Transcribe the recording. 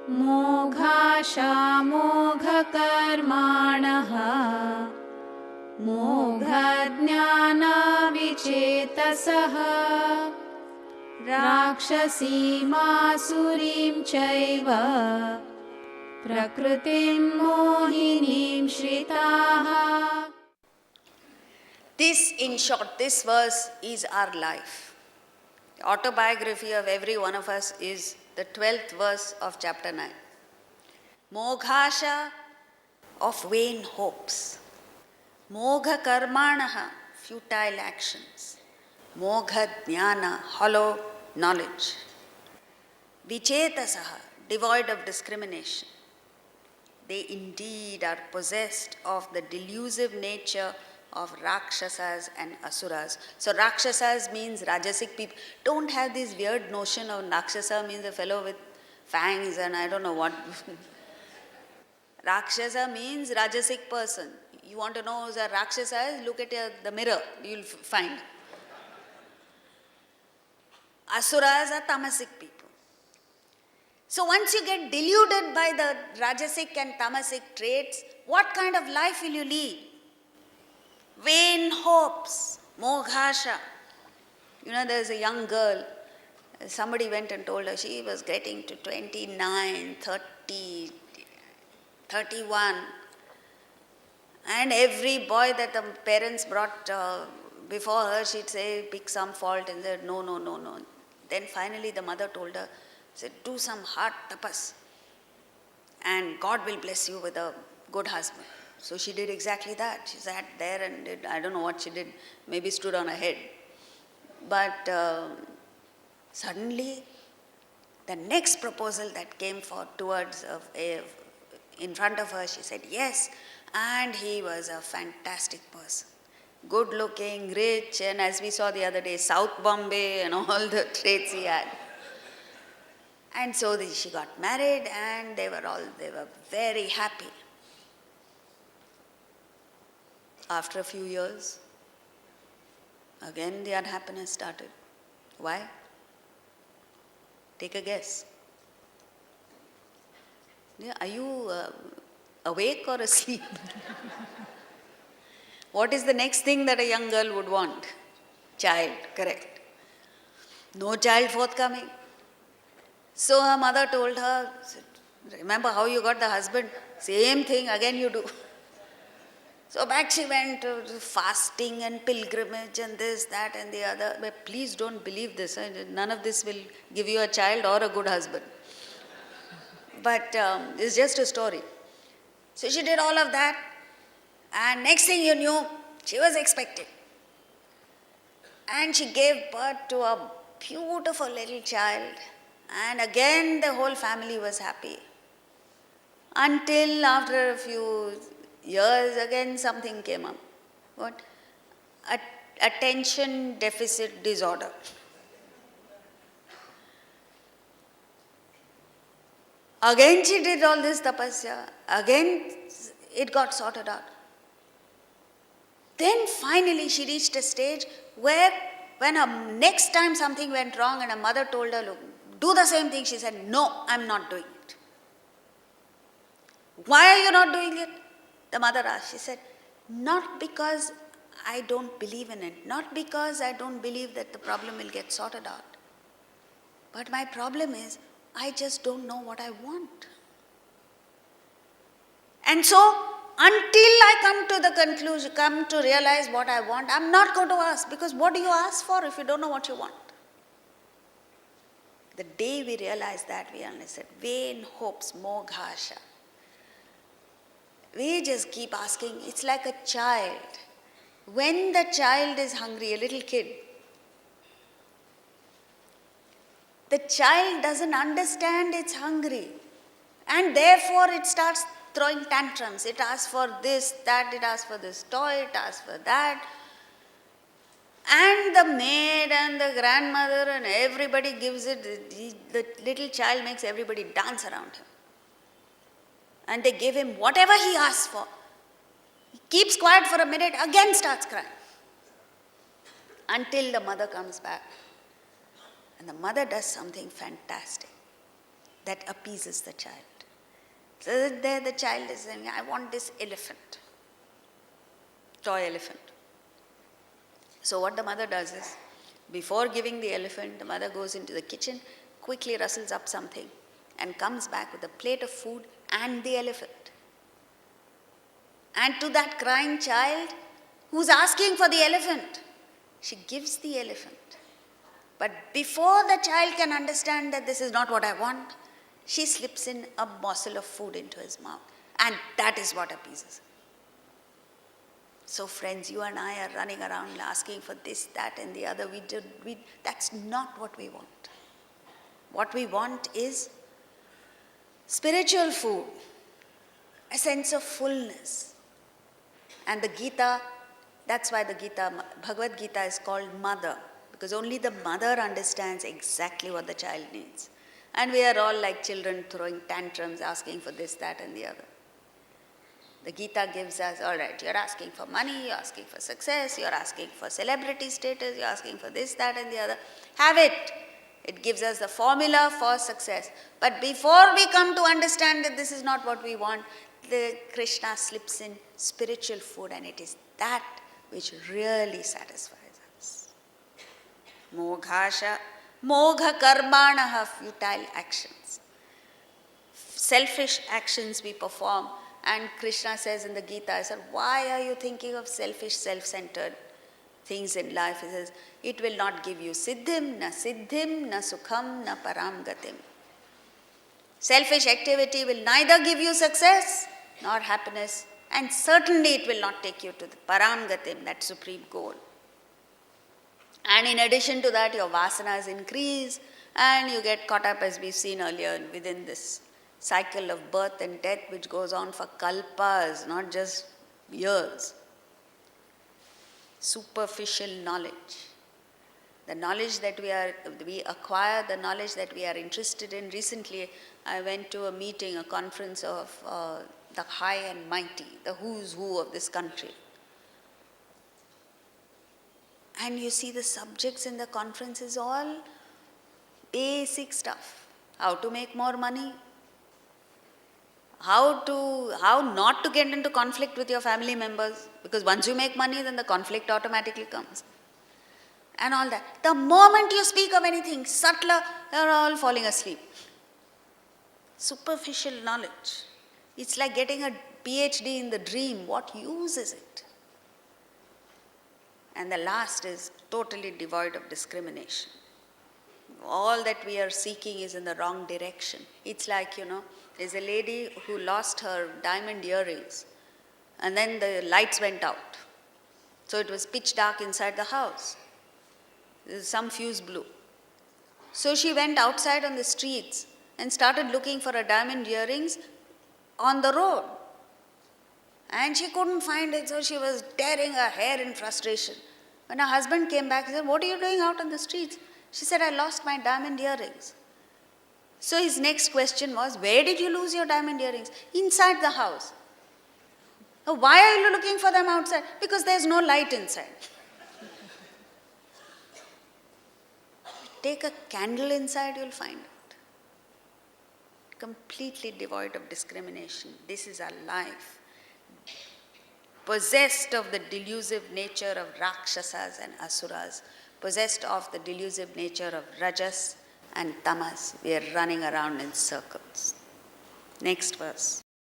मोघाशामोघकर्माणः मोघज्ञानविचेतसः राक्षसीमासुरीं चैव प्रकृतिं मोहिनीं श्रिताः. This, in short, this verse is our life. The autobiography of every one of us is the 12th verse of chapter 9. Moghasha of vain hopes. Mogha karmanaha, futile actions. Mogha jnana, hollow knowledge. Vichetasaha, devoid of discrimination. They indeed are possessed of the delusive nature of Rakshasas and Asuras. So Rakshasas means Rajasic people. Don't have this weird notion of Rakshasa means a fellow with fangs and I don't know what. Rakshasa means Rajasic person. You want to know who's a Rakshasa? Look at the mirror, you'll find. Asuras are Tamasic people. So once you get deluded by the Rajasic and Tamasic traits, what kind of life will you lead? Vain hopes, moghasha. You know, there's a young girl, somebody went and told her she was getting to 29, 30, 31. And every boy that the parents brought before her, she'd say, pick some fault and said, no, no, no, no. Then finally the mother told her, said, do some hard tapas and God will bless you with a good husband. So she did exactly that. She sat there and did, I don't know what she did, maybe stood on her head. But suddenly, the next proposal that came in front of her, she said, yes, and he was a fantastic person. Good looking, rich, and as we saw the other day, South Bombay and all the traits he had. And so she got married and they were very happy. After a few years, again the unhappiness started. Why? Take a guess. Are you awake or asleep? What is the next thing that a young girl would want? Child, correct. No child forthcoming. So her mother told her, remember how you got the husband? Same thing, again you do. So back she went to fasting and pilgrimage and this, that and the other. But please don't believe this. None of this will give you a child or a good husband. But it's just a story. So she did all of that. And next thing you knew, she was expecting. And she gave birth to a beautiful little child. And again the whole family was happy. Until after a few years, again something came up. What? Attention deficit disorder. Again she did all this tapasya. Again it got sorted out. Then finally she reached a stage where when next time something went wrong and her mother told her, look, do the same thing, she said, no, I'm not doing it. Why are you not doing it? The mother asked. She said, not because I don't believe in it, not because I don't believe that the problem will get sorted out. But my problem is, I just don't know what I want. And so, until I come to the conclusion, come to realize what I want, I'm not going to ask. Because what do you ask for if you don't know what you want? The day we realize that, we understand, vain hopes, moghasha. We just keep asking, it's like a child. When the child is hungry, a little kid, the child doesn't understand it's hungry. And therefore it starts throwing tantrums. It asks for this, that, it asks for this toy, it asks for that. And the maid and the grandmother and everybody gives it. The little child makes everybody dance around him. And they give him whatever he asks for. He keeps quiet for a minute, again starts crying. Until the mother comes back. And the mother does something fantastic. that appeases the child. So there the child is saying, I want this elephant, toy elephant. So what the mother does is, before giving the elephant, the mother goes into the kitchen, quickly rustles up something, and comes back with a plate of food and the elephant. And to that crying child who's asking for the elephant, she gives the elephant. But before the child can understand that this is not what I want, she slips in a morsel of food into his mouth. And that is what appeases him. So friends, you and I are running around asking for this, that and the other. That's not what we want. What we want is spiritual food, a sense of fullness. And the Gita, that's why the Gita, Bhagavad Gita is called Mother, because only the mother understands exactly what the child needs. And we are all like children throwing tantrums, asking for this, that and the other. The Gita gives us, all right, you're asking for money, you're asking for success, you're asking for celebrity status, you're asking for this, that and the other. Have it. It gives us the formula for success. But before we come to understand that this is not what we want, the Krishna slips in spiritual food, and it is that which really satisfies us. Mogha karmanaha, futile actions. Selfish actions we perform. And Krishna says in the Gita, I said, why are you thinking of selfish, self-centered things in life? He says, it will not give you siddhim, na sukham, na param gatim. Selfish activity will neither give you success nor happiness, and certainly it will not take you to the param gatim, that supreme goal. And in addition to that, your vasanas increase, and you get caught up, as we've seen earlier, within this cycle of birth and death, which goes on for kalpas, not just years. Superficial knowledge. The knowledge that we acquire, the knowledge that we are interested in. Recently, I went to a meeting, a conference of the high and mighty, the who's who of this country. And you see the subjects in the conference is all basic stuff. How to make more money, how not to get into conflict with your family members, because once you make money, then the conflict automatically comes. And all that. The moment you speak of anything subtler, you're all falling asleep. Superficial knowledge. It's like getting a PhD in the dream. What use is it? And the last is totally devoid of discrimination. All that we are seeking is in the wrong direction. It's like, there's a lady who lost her diamond earrings, and then the lights went out. So it was pitch dark inside the house. Some fuse blew. So she went outside on the streets and started looking for her diamond earrings on the road. And she couldn't find it, so she was tearing her hair in frustration. When her husband came back, he said, what are you doing out on the streets? She said, I lost my diamond earrings. So his next question was, where did you lose your diamond earrings? Inside the house. Oh, why are you looking for them outside? Because there's no light inside. Take a candle inside, you'll find it. Completely devoid of discrimination. This is our life. Possessed of the delusive nature of Rakshasas and Asuras, possessed of the delusive nature of Rajas and Tamas, we are running around in circles. Next verse.